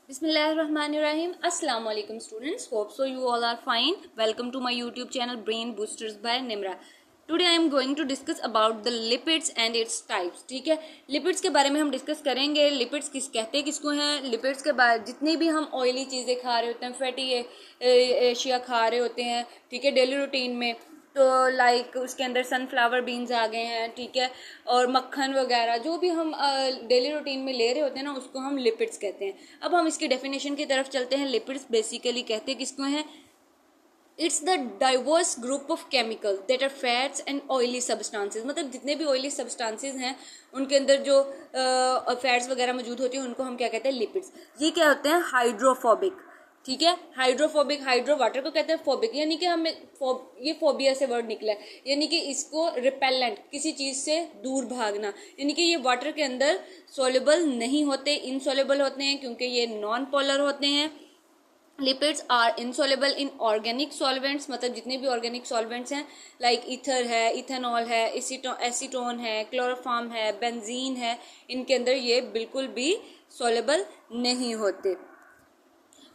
Bismillahirrahmanirrahim. Assalamu alaikum students. Hope so you all are fine. Welcome to my YouTube channel Brain Boosters by Nimra. Today I am going to discuss about the lipids and its types. ठीक है, lipids के बारे में हम discuss करेंगे. Lipids किस कहते हैं किसको हैं. लिपिड्स के बाद जितनी भी हम ऑयली चीज़ें खा रहे होते हैं, फैटी एशिया खा रहे होते हैं, ठीक है, डेली रूटीन में, तो लाइक उसके अंदर सनफ्लावर बीन्स आ गए हैं, ठीक है, और मक्खन वगैरह जो भी हम डेली रूटीन में ले रहे होते हैं ना, उसको हम लिपिड्स कहते हैं. अब हम इसकी डेफिनेशन की तरफ चलते हैं. लिपिड्स बेसिकली कहते हैं किसको हैं. It's the diverse group of chemicals that are fats and oily substances. मतलब जितने भी ऑयली सब्सटेंसेस हैं उनके अंदर जो फैट्स वगैरह मौजूद होती हैं उनको हम क्या कहते हैं, लिपिड्स. ये क्या होते हैं, हाइड्रोफोबिक. ठीक है, हाइड्रोफोबिक, हाइड्रो वाटर को कहते हैं, फोबिक यानी कि हमें ये फोबिया से वर्ड निकला है, यानी कि इसको रिपेलेंट, किसी चीज़ से दूर भागना, यानी कि ये वाटर के अंदर सोल्यूबल नहीं होते, इनसोल्यूबल होते हैं क्योंकि ये नॉन पोलर होते हैं. Lipids are insoluble in organic solvents. मतलब जितने भी ऑर्गेनिक सॉल्वेंट्स हैं, लाइक ईथर है, इथेनॉल है, एसीटोन है, क्लोरोफॉर्म है, बेंजीन है, इनके अंदर ये बिल्कुल भी सोल्यूबल नहीं होते.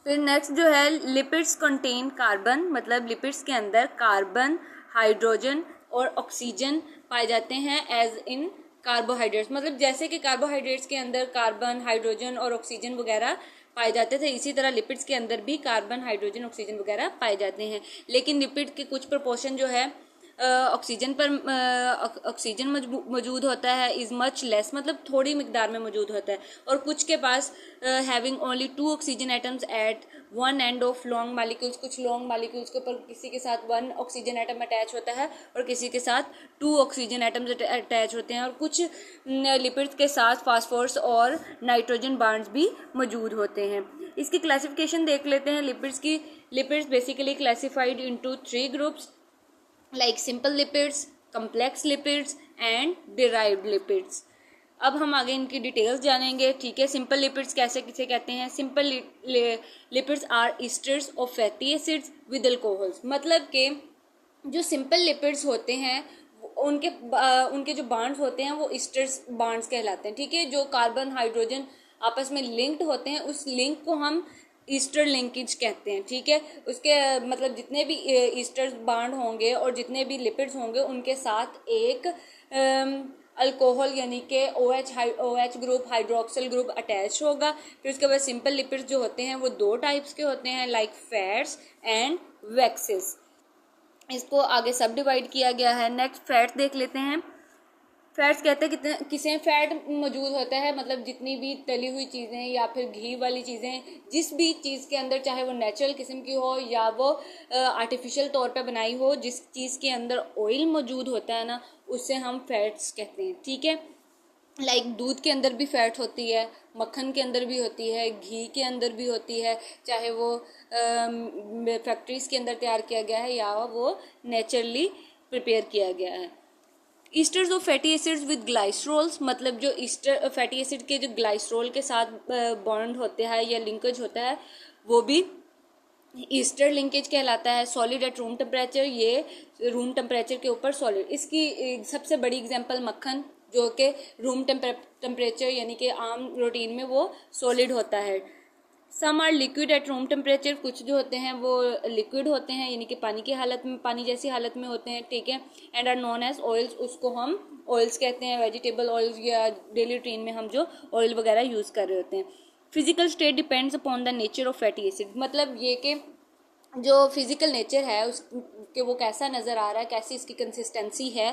फिर नेक्स्ट जो है, लिपिड्स कंटेन कार्बन. मतलब लिपिड्स के अंदर कार्बन, हाइड्रोजन और ऑक्सीजन पाए जाते हैं एज इन कार्बोहाइड्रेट्स. मतलब जैसे कि कार्बोहाइड्रेट्स के अंदर कार्बन, हाइड्रोजन और ऑक्सीजन वगैरह पाए जाते थे, इसी तरह लिपिड्स के अंदर भी कार्बन, हाइड्रोजन, ऑक्सीजन वगैरह पाए जाते हैं. लेकिन लिपिड के कुछ प्रोपोर्शन जो है ऑक्सीजन पर ऑक्सीजन मौजूद होता है, इज मच लेस, मतलब थोड़ी मिकदार में मौजूद होता है. और कुछ के पास having only 2 oxygen atoms at one end of long molecules. कुछ लॉन्ग मालिक्यूल्स के ऊपर किसी के साथ 1 ऑक्सीजन एटम अटैच होता है और किसी के साथ 2 ऑक्सीजन एटम्स अटैच होते हैं. और कुछ लिपिड्स के साथ फास्फोरस और नाइट्रोजन बॉन्ड्स भी मौजूद होते हैं. इसकी क्लासिफिकेशन देख लेते हैं लिपिड्स की. Lipids basically classified into 3 groups, like simple lipids, complex lipids and derived lipids. अब हम आगे इनकी डिटेल्स जानेंगे. ठीक है, सिंपल लिपिड्स कैसे किसे कहते हैं. Simple lipids are esters of fatty acids with alcohols. मतलब कि जो सिंपल लिपिड्स होते हैं उनके जो बॉन्ड्स होते हैं वो ईस्टर्स बॉन्ड्स कहलाते हैं. ठीक है, जो कार्बन, हाइड्रोजन आपस में लिंक्ड होते हैं, उस लिंक को हम ईस्टर लिंकेज कहते हैं. ठीक है, उसके मतलब जितने भी ईस्टर बॉन्ड होंगे और जितने भी लिपिड्स होंगे उनके साथ एक अल्कोहल यानी कि OH group, hydroxyl group attach होगा. फिर उसके बाद सिंपल लिपिड्स जो होते हैं वो 2 टाइप्स के होते हैं, लाइक फैट्स एंड वैक्सेस. इसको आगे सब डिवाइड किया गया है. नेक्स्ट फैट देख लेते हैं. फैट्स कहते हैं कितने किसे फैट मौजूद होता है, मतलब जितनी भी तली हुई चीज़ें या फिर घी वाली चीज़ें, जिस भी चीज़ के अंदर, चाहे वो नेचुरल किस्म की हो या वो आर्टिफिशियल तौर पे बनाई हो, जिस चीज़ के अंदर ऑयल मौजूद होता है ना, उससे हम फैट्स कहते हैं. ठीक है, लाइक दूध के अंदर भी फैट होती है, मक्खन के अंदर भी होती है, घी के अंदर भी होती है, चाहे वो फैक्ट्रीज के अंदर तैयार किया गया है या वो नेचुरली प्रिपेयर किया गया है. Esters of fatty acids with glycerols. मतलब जो ईस्टर फैटी एसिड के जो ग्लाइसरोल के साथ बॉन्ड होते हैं या लिंकेज होता है वो भी ईस्टर लिंकेज कहलाता है. सॉलिड एट रूम टेम्परेचर, ये रूम टेम्परेचर के ऊपर सॉलिड. इसकी सबसे बड़ी एग्जांपल मक्खन, जो कि रूम टेम्परेचर यानी कि आम रूटीन में वो सॉलिड होता है. Some are liquid at room temperature. कुछ जो होते हैं वो लिक्विड होते हैं यानी कि पानी की हालत में, पानी जैसी हालत में होते हैं. ठीक है, and are known as oils. उसको हम ऑयल्स कहते हैं, वेजिटेबल ऑयल्स या डेली रूटीन में हम जो ऑयल वगैरह यूज़ कर रहे होते हैं. Physical state depends upon the nature of fatty acid. मतलब ये कि जो फिजिकल नेचर है उसके वो कैसा नज़र आ रहा है, कैसी इसकी कंसिस्टेंसी है,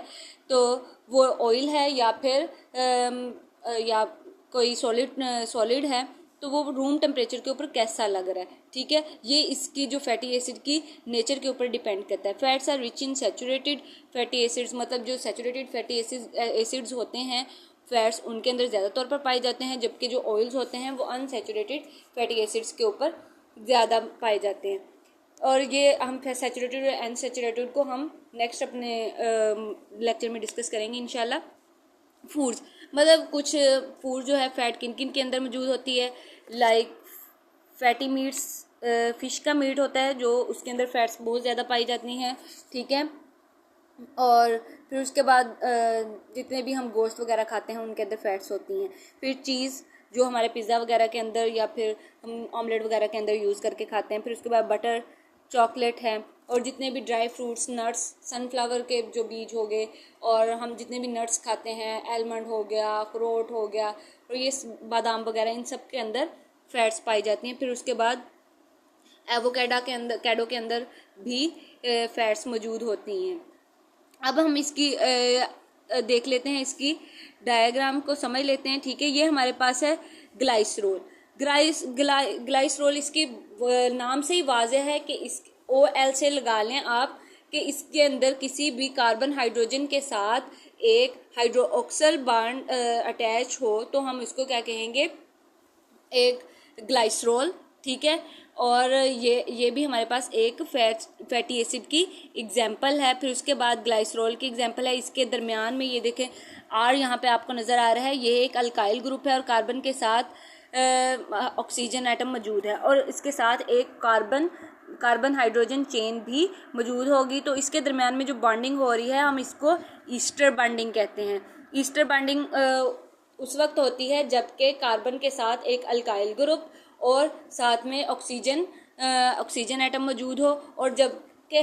तो वो ऑयल है या फिर या कोई सॉलिड है, तो वो रूम टेम्परेचर के ऊपर कैसा लग रहा है. ठीक है, ये इसकी जो फैटी एसिड की नेचर के ऊपर डिपेंड करता है. Fats are rich in saturated fatty acids. मतलब जो सैचुरेटेड फैटी एसिड्स होते हैं, फैट्स उनके अंदर ज़्यादा तौर पर पाए जाते हैं, जबकि जो ऑयल्स होते हैं वो अनसैचुरेटेड फैटी एसिड्स के ऊपर ज़्यादा पाए जाते हैं. और ये हम सैचुरेटेड और अनसैचुरेटेड को हम नेक्स्ट अपने लेक्चर में डिस्कस करेंगे इंशाल्लाह. फूड्स, मतलब कुछ फूड जो है फैट किन किन के अंदर मौजूद होती है, लाइक फैटी मीट्स. फ़िश का मीट होता है जो उसके अंदर फैट्स बहुत ज़्यादा पाई जाती हैं. ठीक है, और फिर उसके बाद जितने भी हम गोश्त वगैरह खाते हैं उनके अंदर फैट्स होती हैं. फिर चीज़, जो हमारे पिज़्ज़ा वगैरह के अंदर या फिर हम ऑमलेट वगैरह के अंदर यूज़ करके खाते हैं। फिर उसके बाद बटर, चॉकलेट है, और जितने भी ड्राई फ्रूट्स, नट्स, सनफ्लावर के जो बीज हो गए, और हम जितने भी नट्स खाते हैं, आलमंड हो गया, अखरोट हो गया, और ये बादाम वगैरह, इन सब के अंदर फैट्स पाई जाती हैं। फिर उसके बाद कैडो के अंदर भी फैट्स मौजूद होती हैं। अब हम इसकी देख लेते हैं, इसकी डायग्राम को समझ लेते हैं। ठीक है, ये हमारे पास है ग्लाइसरोल। ग्लाइसरोल इसके नाम से ही वाज़ेह है कि इस OL से लगा लें आप कि इसके अंदर किसी भी कार्बन हाइड्रोजन के साथ एक हाइड्रोक्सिल बॉन्ड अटैच हो तो हम इसको क्या कहेंगे, एक ग्लाइसरोल। ठीक है, और ये भी हमारे पास एक फैटी एसिड की एग्जाम्पल है। फिर उसके बाद ग्लाइसरोल की एग्जाम्पल है, इसके दरमियान में ये देखें R यहाँ पे आपको नज़र आ रहा है, ये एक अल्काइल ग्रुप है और कार्बन के साथ ऑक्सीजन एटम मौजूद है, और इसके साथ एक कार्बन हाइड्रोजन चेन भी मौजूद होगी। तो इसके दरमियान में जो बॉन्डिंग हो रही है हम इसको ईस्टर बॉन्डिंग कहते हैं। ईस्टर बॉन्डिंग उस वक्त होती है जबकि कार्बन के साथ एक अल्काइल ग्रुप और साथ में ऑक्सीजन एटम मौजूद हो, और जबकि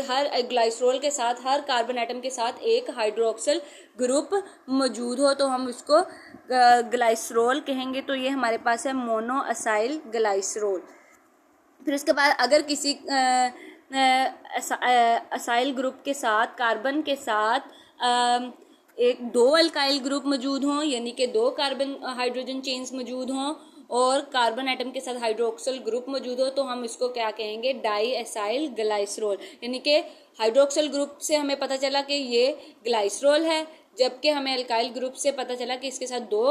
हर ग्लाइसरोल के साथ, हर कार्बन एटम के साथ एक हाइड्रोक्सिल ग्रुप मौजूद हो तो हम इसको ग्लाइसरोल कहेंगे। तो ये हमारे पास है मोनो असाइल ग्लाइसरोल। फिर उसके बाद अगर किसी असाइल ग्रुप के साथ कार्बन के साथ दो अल्काइल ग्रुप मौजूद हों, यानी कि दो कार्बन हाइड्रोजन चेन्स मौजूद हों और कार्बन एटम के साथ हाइड्रोक्सिल ग्रुप मौजूद हो, तो हम इसको क्या कहेंगे, डाई एसाइल ग्लाइसरोल। यानी कि हाइड्रोक्सिल ग्रुप से हमें पता चला कि ये ग्लाइसरोल है, जबकि हमें अल्काइल ग्रुप से पता चला कि इसके साथ दो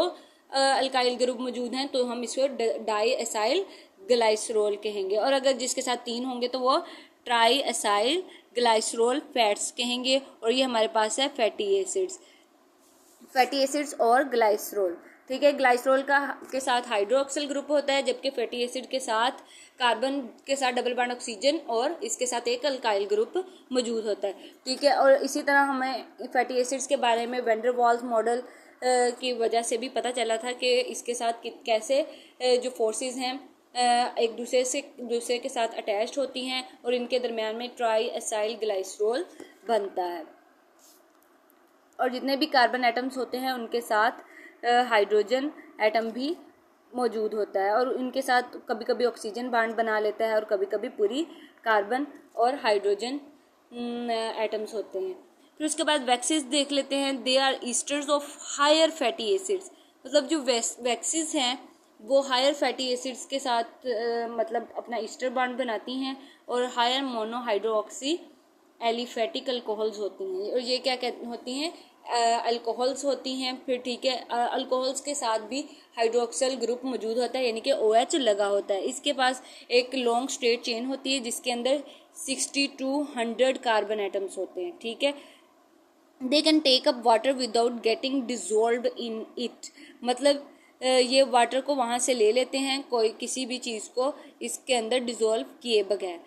अल्काइल ग्रुप मौजूद हैं, तो हम इसको डाई एसाइल ग्लाइसरोल कहेंगे। और अगर जिसके साथ तीन होंगे तो वो ट्राई एसाइल ग्लाइसरोल फैट्स कहेंगे। और ये हमारे पास है फैटी एसिड्स और ग्लाइसरोल। ठीक है, ग्लाइसरोल के साथ हाइड्रोक्सिल ग्रुप होता है, जबकि फैटी एसिड के साथ कार्बन के साथ डबल बॉन्ड ऑक्सीजन और इसके साथ एक अल्काइल ग्रुप मौजूद होता है। ठीक है, और इसी तरह हमें फैटी एसिड्स के बारे में वैन डर वाल्स मॉडल की वजह से भी पता चला था कि इसके साथ कैसे जो फोर्सेस हैं एक दूसरे के साथ अटैच्ड होती हैं और इनके दरमियान में ट्राई एसाइल ग्लाइसरोल बनता है। और जितने भी कार्बन एटम्स होते हैं उनके साथ हाइड्रोजन एटम भी मौजूद होता है, और इनके साथ कभी कभी ऑक्सीजन बॉन्ड बना लेता है और कभी कभी पूरी कार्बन और हाइड्रोजन एटम्स होते हैं। फिर उसके बाद वैक्सीज देख लेते हैं। They are esters of higher fatty acids, मतलब जो वैक्सीज हैं वो हायर फैटी एसिड्स के साथ मतलब अपना ईस्टर बॉन्ड बनाती हैं और हायर मोनोहाइड्रोक्सी एलिफेटिक अल्कोहल्स होती हैं। और ये क्या होती हैं, अल्कोहल्स होती हैं। फिर ठीक है, अल्कोहल्स के साथ भी हाइड्रोक्सिल ग्रुप मौजूद होता है, यानी कि OH लगा होता है। इसके पास एक लॉन्ग स्ट्रेट चेन होती है जिसके अंदर 60 to 100 कार्बन एटम्स होते हैं। ठीक है, they can take up water without getting dissolve in it, मतलब ये वाटर को वहाँ से ले लेते हैं किसी भी चीज़ को इसके अंदर डिजोल्व किए बगैर।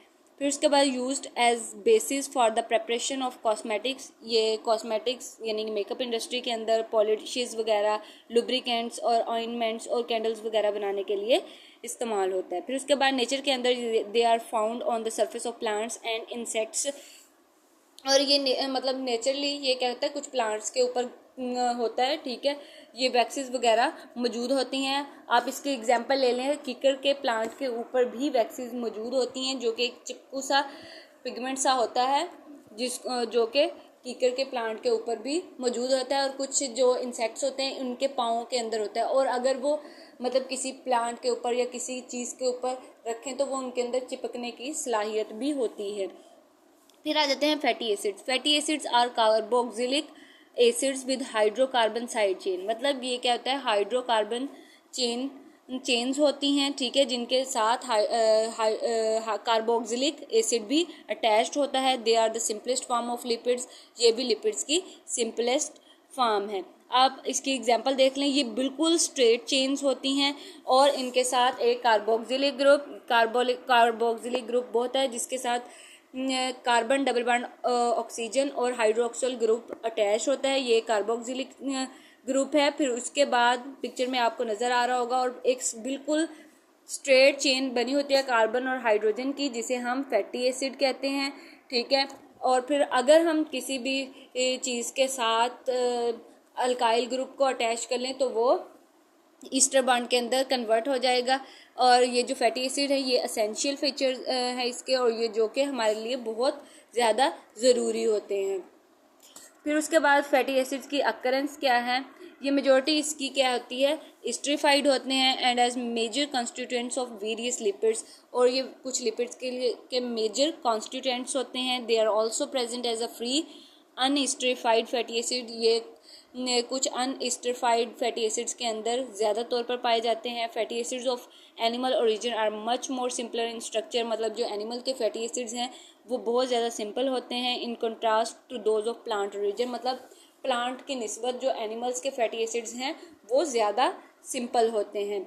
फिर उसके बाद used as basis for the preparation of cosmetics, ये कॉस्मेटिक्स यानी कि मेकअप इंडस्ट्री के अंदर पॉलिशेस वगैरह, लुब्रिकेंट्स और ऑइंटमेंट्स और कैंडल्स वगैरह बनाने के लिए इस्तेमाल होता है। फिर उसके बाद नेचर के अंदर they are found on the surface of plants and insects, और ये मतलब नेचुरली ये क्या होता है, कुछ प्लांट्स के ऊपर होता है। ठीक है, ये वैक्सीज वगैरह मौजूद होती हैं। आप इसके एग्जांपल ले लें, कीकर के प्लांट के ऊपर भी वैक्सीज मौजूद होती हैं जो कि एक चिपकू सा पिगमेंट सा होता है जो कि कीकर के प्लांट के ऊपर भी मौजूद होता है। और कुछ जो इंसेक्ट्स होते हैं उनके पाँव के अंदर होता है, और अगर वो मतलब किसी प्लांट के ऊपर या किसी चीज़ के ऊपर रखें तो वो उनके अंदर चिपकने की सलाहियत भी होती है। फिर आ जाते हैं fatty acids. Fatty acids are carboxylic acids with hydrocarbon side chain, मतलब ये क्या होता है, हाइड्रोकार्बन चेन्स होती हैं। ठीक है, जिनके साथ कार्बोक्सिलिक एसिड भी अटैच्ड होता है। They are the simplest form of lipids, ये भी लिपिड्स की सिंपलेस्ट फॉर्म है। आप इसकी एग्जांपल देख लें, ये बिल्कुल स्ट्रेट चेन्स होती हैं और इनके साथ एक कार्बोक्सिलिक ग्रुप होता है जिसके साथ डबल बॉन्ड ऑक्सीजन और हाइड्रोक्सिल ग्रुप अटैच होता है। ये कार्बोक्सिलिक ग्रुप है। फिर उसके बाद पिक्चर में आपको नज़र आ रहा होगा और एक बिल्कुल स्ट्रेट चेन बनी होती है कार्बन और हाइड्रोजन की, जिसे हम फैटी एसिड कहते हैं, ठीक है। और फिर अगर हम किसी भी चीज़ के साथ अल्काइल ग्रुप को अटैच कर लें तो वो ईस्टर बॉन्ड के अंदर कन्वर्ट हो जाएगा। और ये जो फैटी एसिड है ये एसेंशियल फीचर है इसके, और ये जो कि हमारे लिए बहुत ज़्यादा ज़रूरी होते हैं। फिर उसके बाद फैटी एसिड्स की अकरेंस क्या है, ये मेजॉरिटी इसकी क्या होती है, एस्टरिफाइड होते हैं and as major constituents of various lipids, और ये कुछ लिपिड्स के मेजर कॉन्स्टिट्यूएंट्स होते हैं। They are also present as a free unesterified fatty acid, ये कुछ अनएस्टरिफाइड फैटी एसिड्स के अंदर ज़्यादा तौर पर पाए जाते हैं। Fatty acids of animal origin are much more simpler in structure, मतलब जो एनिमल के फैटी एसिड्स हैं वो बहुत ज़्यादा सिंपल होते हैं in contrast to those of plant origin, मतलब प्लांट की निस्बत जो एनिमल्स के फैटी एसिड्स हैं वो ज़्यादा सिंपल होते हैं।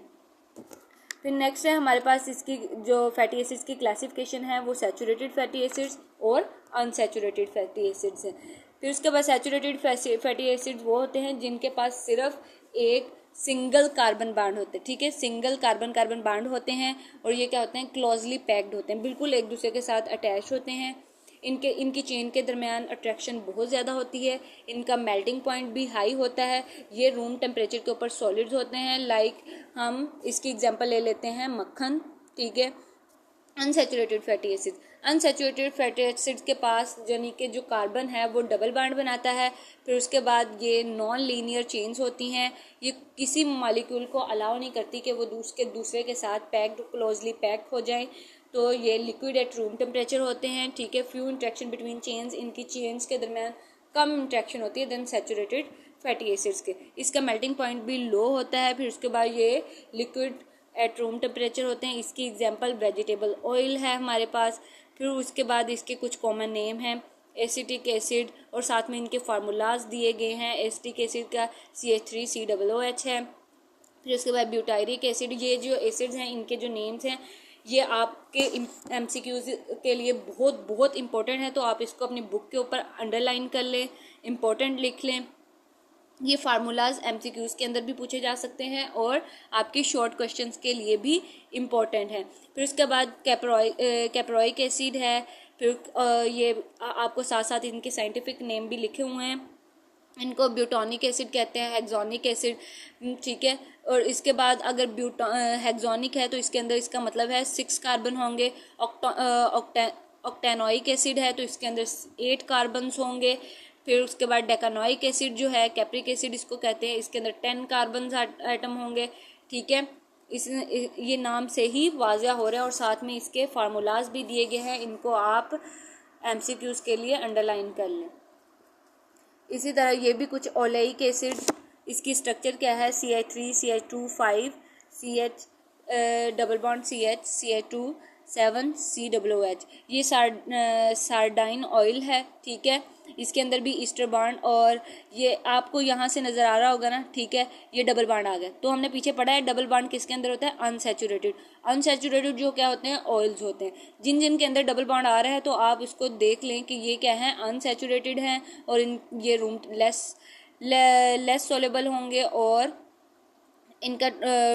फिर नेक्स्ट है हमारे पास इसकी जो फैटी एसिड्स की क्लासिफिकेशन है वो सैचुरेटेड फैटी एसिड्स और अनसैचुरेटेड फैटी एसिड्स हैं। फिर उसके बाद सैचुरेटेड फैटी एसिड्स वो होते हैं जिनके पास सिर्फ एक सिंगल कार्बन बांड होते हैं, ठीक है, सिंगल कार्बन बांड होते हैं, और ये क्या होते हैं, क्लोजली पैक्ड होते हैं, बिल्कुल एक दूसरे के साथ अटैच होते हैं। इनकी चेन के दरमियान अट्रैक्शन बहुत ज़्यादा होती है, इनका मेल्टिंग पॉइंट भी हाई होता है, ये रूम टेम्परेचर के ऊपर सॉलिड्स होते हैं। लाइक हम इसकी एग्जांपल ले लेते हैं मक्खन, ठीक है। Unsaturated fatty acid, unsaturated fatty acids के पास यानी कि जो कार्बन है वो डबल बॉन्ड बनाता है। फिर उसके बाद ये नॉन लीनियर चेन्स होती हैं, ये किसी मॉलिक्यूल को अलाउ नहीं करती कि वो दूसरे के साथ क्लोजली पैक्ड हो जाएं। तो ये लिक्विड एट रूम टेम्परेचर होते हैं, ठीक है। फ्यू इंट्रैक्शन बिटवीन चेन्स, इनकी चेन्स के दरमियान कम इंट्रैक्शन होती है देन सैचुरेटेड फैटी एसिड्स के। इसका मेल्टिंग पॉइंट भी लो होता है। फिर उसके बाद ये लिक्विड एट रूम टेम्परेचर होते हैं। इसकी एग्जांपल वेजिटेबल ऑयल है हमारे पास। फिर उसके बाद इसके कुछ कॉमन नेम हैं, एसिटिक एसिड, और साथ में इनके फार्मूलाज दिए गए हैं। एसिटिक एसिड का CH3COOH है। फिर उसके बाद ब्यूटायरिक एसिड, ये जो एसिड्स हैं इनके जो नेम्स हैं ये आपके MCQs के लिए बहुत बहुत इंपॉर्टेंट है, तो आप इसको अपनी बुक के ऊपर अंडरलाइन कर लें, इम्पोर्टेंट लिख लें। ये फार्मूलाज MCQs के अंदर भी पूछे जा सकते हैं और आपके शॉर्ट क्वेश्चंस के लिए भी इम्पोर्टेंट है। फिर उसके बाद कैप्रोइक एसिड है। फिर ये आपको साथ साथ इनके साइंटिफिक नेम भी लिखे हुए हैं। इनको ब्यूटोनिक एसिड कहते हैं, हेक्सोनिक एसिड, ठीक है। और इसके बाद अगर हेक्सोनिक है तो इसके अंदर इसका मतलब है 6 कार्बन होंगे। ऑक्टेनोइक एसिड है तो इसके अंदर 8 कार्बन्स होंगे। फिर उसके बाद डेकानोइक एसिड जो है, कैप्रिक एसिड इसको कहते हैं, इसके अंदर 10 कार्बन आइटम होंगे, ठीक है। ये नाम से ही वाज़िया हो रहा है और साथ में इसके फार्मूलाज भी दिए गए हैं, इनको आप MCQs के लिए अंडरलाइन कर लें। इसी तरह ये भी कुछ ओलेइक एसिड, इसकी स्ट्रक्चर क्या है, CH3CH2 CH double bond CH7COOH। ये सार्डाइन ऑयल है, ठीक है। इसके अंदर भी ईस्टर बॉन्ड, और ये आपको यहाँ से नज़र आ रहा होगा ना, ठीक है, ये डबल बॉन्ड आ गया। तो हमने पीछे पढ़ा है डबल बॉन्ड किसके अंदर होता है, अनसैचुरेटेड। अनसैचुरेटेड जो क्या होते हैं, ऑयल्स होते हैं। जिन के अंदर डबल बॉन्ड आ रहा है तो आप इसको देख लें कि ये क्या है, अनसैचुरेटेड हैं, और ये रूम लेस सोलेबल होंगे और इनका